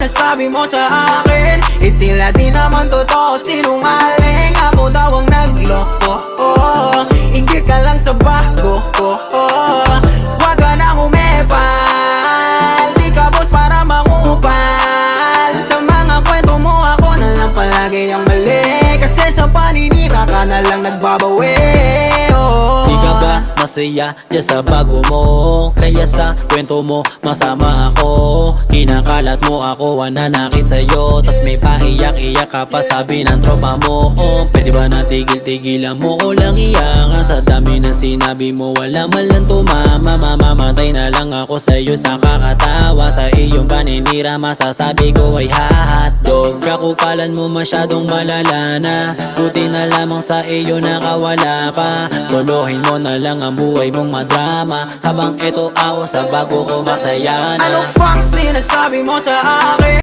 sinasabi mo sa akin? Itila di naman totoo, sinungaling. Ako daw ang nagloko, Inggit ka lang sa bago ko, Wag ka nang umepal, di ka boss para mangupal. Sa mga kwento mo ako na lang palagi ang mali, kasi sa paninira ka na lang nagbabawi. Di ka ba masaya dyan sa bago mo? Kaya sa kwento mo masama ako. Kinakalat mo ako, nanakit sa'yo, tas may paiyak-iyak ka pa, sabi ng tropa mo. Pwede ba natigil-tigilan mo ko lang iyakan? Sa dami ng sinabi mo wala man lang tumama. Mamamatay na lang ako sa'yo sa kakatawa. Sa iyong paninira masasabi ko ay hotdog. Kakupalan mo masyadong malala na, buti na lamang sa iyo nakawala pa. Solohin mo na lang ang buhay mong madrama, habang eto ako sa bago ko masaya na. Ano bang sinasabi mo sa akin?